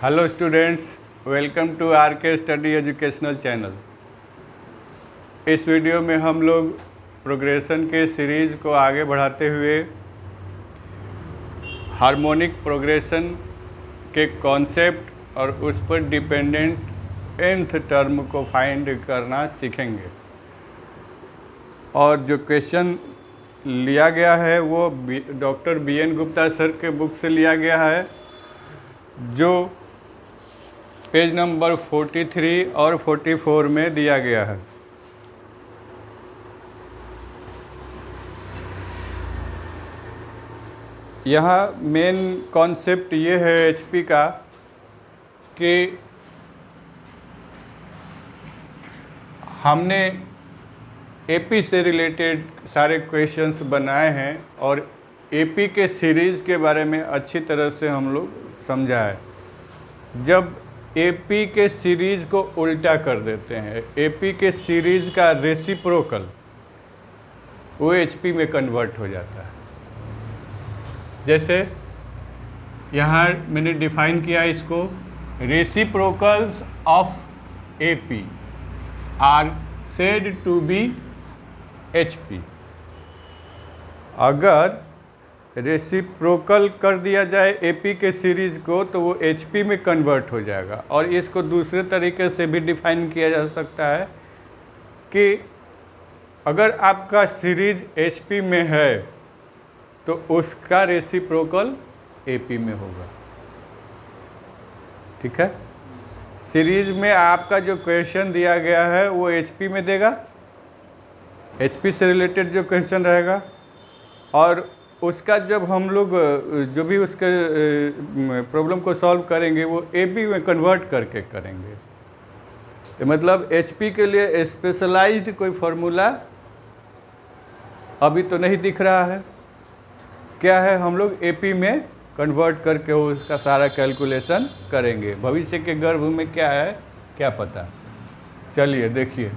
Hello students, welcome to R K study educational channel. इस video में हम लोग प्रोग्रेशन के सीरीज़ को आगे बढ़ाते हुए हार्मोनिक प्रोग्रेशन के कॉन्सेप्ट और उस पर डिपेंडेंट nth टर्म को फाइंड करना सीखेंगे। और जो क्वेश्चन लिया गया है वो डॉक्टर BN गुप्ता सर के बुक से लिया गया है, जो पेज नंबर 43 और 44 में दिया गया है। यहाँ मेन कॉन्सेप्ट ये है HP का कि हमने AP से रिलेटेड सारे क्वेश्चंस बनाए हैं और AP के सीरीज़ के बारे में अच्छी तरह से हम लोग समझा है। जब AP के सीरीज़ को उल्टा कर देते हैं, AP के सीरीज़ का रेसिप्रोकल वो HP में कन्वर्ट हो जाता है। जैसे यहाँ मैंने डिफाइन किया इसको, reciprocals of AP are said to be HP। अगर रेसिप्रोकल कर दिया जाए AP के सीरीज़ को तो वो HP में कन्वर्ट हो जाएगा। और इसको दूसरे तरीके से भी डिफाइन किया जा सकता है कि अगर आपका सीरीज HP में है तो उसका रेसिप्रोकल AP में होगा। ठीक है, सीरीज में आपका जो क्वेश्चन दिया गया है वो HP में देगा, HP से रिलेटेड जो क्वेश्चन रहेगा, और उसका जब हम लोग जो भी उसके प्रॉब्लम को सॉल्व करेंगे वो AP में कन्वर्ट करके करेंगे। तो मतलब HP के लिए स्पेशलाइज्ड कोई फार्मूला अभी तो नहीं दिख रहा है। क्या है, हम लोग AP में कन्वर्ट करके उसका सारा कैलकुलेशन करेंगे। भविष्य के गर्भ में क्या है क्या पता। चलिए देखिए,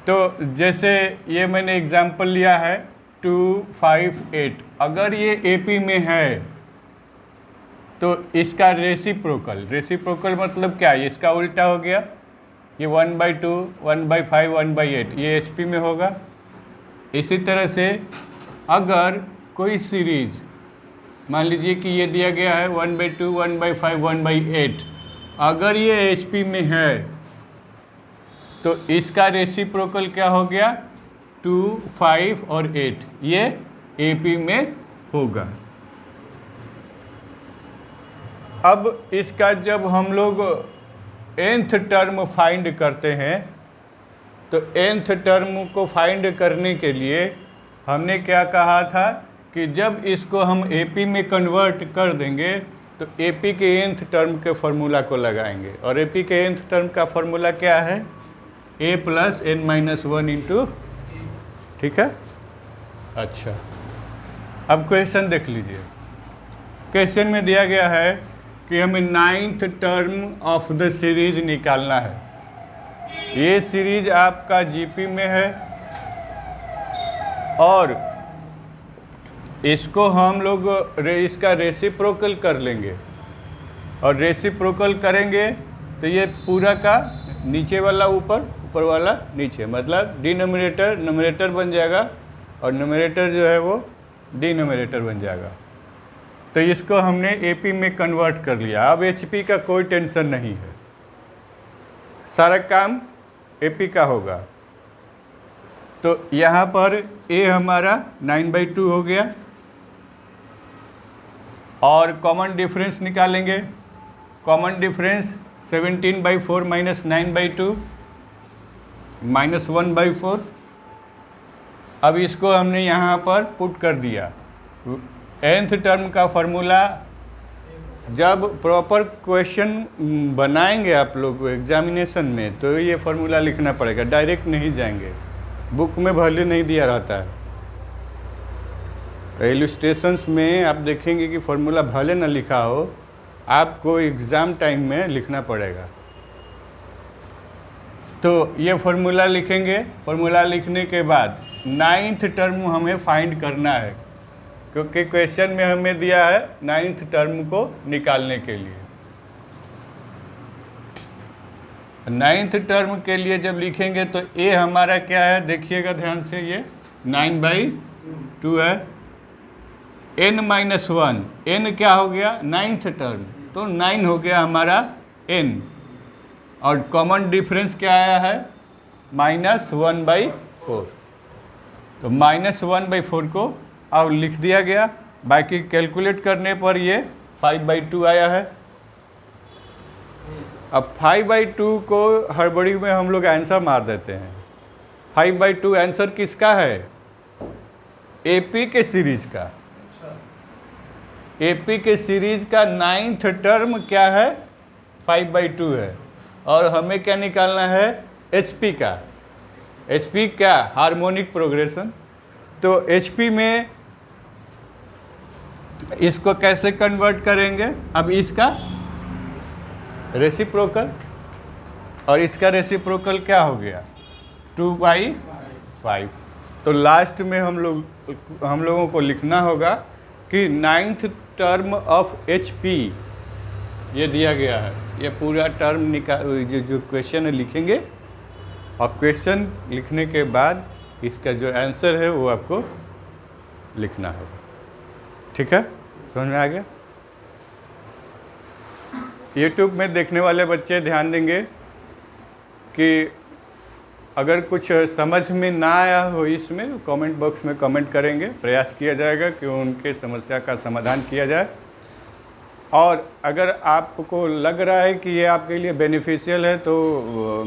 तो जैसे ये मैंने एग्जाम्पल लिया है 258। अगर ये AP में है तो इसका रेसिप्रोकल मतलब क्या है, इसका उल्टा हो गया। ये 1/2, 1/5, 1/8 ये HP में होगा। इसी तरह से अगर कोई सीरीज मान लीजिए कि ये दिया गया है 1/2, 1/5, 1/8, अगर ये HP में है तो इसका रेसिप्रोकल क्या हो गया, 2, 5 और 8 ये AP में होगा। अब इसका जब हम लोग nth टर्म फाइंड करते हैं तो nth टर्म को फाइंड करने के लिए हमने क्या कहा था कि जब इसको हम AP में कन्वर्ट कर देंगे तो AP के nth टर्म के फॉर्मूला को लगाएंगे। और AP के nth टर्म का फॉर्मूला क्या है, A + n-1 इंटू। ठीक है, अच्छा अब क्वेश्चन देख लीजिए। क्वेश्चन में दिया गया है कि हमें 9th term of the series निकालना है। ये सीरीज आपका GP में है और इसको हम लोग इसका रेसिप्रोकल कर लेंगे। और रेसिप्रोकल करेंगे तो ये पूरा का नीचे वाला ऊपर, ऊपर वाला नीचे, मतलब डिनोमिनेटर नोमिनेटर बन जाएगा और न्यूमरेटर जो है वो डिनोमिनेटर बन जाएगा। तो इसको हमने AP में कन्वर्ट कर लिया। अब HP का कोई टेंशन नहीं है, सारा काम AP का होगा। तो यहाँ पर A हमारा 9/2 हो गया और कॉमन डिफरेंस निकालेंगे। Common difference 17/4 - 9/2 -1/4। अब इसको हमने यहाँ पर पुट कर दिया। nth टर्म का फॉर्मूला जब प्रॉपर क्वेश्चन बनाएंगे आप लोग एग्जामिनेशन में तो ये फार्मूला लिखना पड़ेगा, डायरेक्ट नहीं जाएंगे। बुक में वैल्यू नहीं दिया रहता है। इलस्ट्रेशंस में आप देखेंगे कि फार्मूला भले ना लिखा हो, आपको एग्ज़ाम टाइम में लिखना पड़ेगा। तो ये फार्मूला लिखेंगे। फार्मूला लिखने के बाद 9th टर्म हमें फाइंड करना है। क्योंकि क्वेश्चन में हमें दिया है 9th टर्म को निकालने के लिए। 9th टर्म के लिए जब लिखेंगे तो ए हमारा क्या है, देखिएगा ध्यान से, ये 9/2 है। n-1, n क्या हो गया, 9th टर्म, तो 9 हो गया हमारा n, और कॉमन डिफरेंस क्या आया है, -1/4। तो -1/4 को अब लिख दिया गया। बाकी कैलकुलेट करने पर ये 5/2 आया है। अब 5/2 को हड़बड़ी में हम लोग आंसर मार देते हैं। 5/2 आंसर किसका है, एपी के सीरीज का। एपी के सीरीज का 9th टर्म क्या है, 5/2 है, और हमें क्या निकालना है, एचपी का। एचपी क्या, हार्मोनिक प्रोग्रेशन। तो एचपी में इसको कैसे कन्वर्ट करेंगे, अब इसका रेसिप्रोकल, और इसका रेसिप्रोकल क्या हो गया, 2/5। तो लास्ट में हम लोगों को लिखना होगा कि 9th टर्म ऑफ एचपी ये दिया गया है। ये पूरा टर्म जो क्वेश्चन है लिखेंगे, और क्वेश्चन लिखने के बाद इसका जो आंसर है वो आपको लिखना होगा। ठीक है, समझ में आ गया। यूट्यूब में देखने वाले बच्चे ध्यान देंगे कि अगर कुछ समझ में ना आया हो इसमें, तो कमेंट बॉक्स में कमेंट करेंगे, प्रयास किया जाएगा कि उनके समस्या का समाधान किया जाए। और अगर आपको लग रहा है कि ये आपके लिए बेनिफिशियल है तो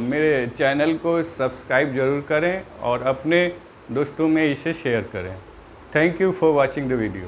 मेरे चैनल को सब्सक्राइब ज़रूर करें और अपने दोस्तों में इसे शेयर करें। Thank you for watching the video.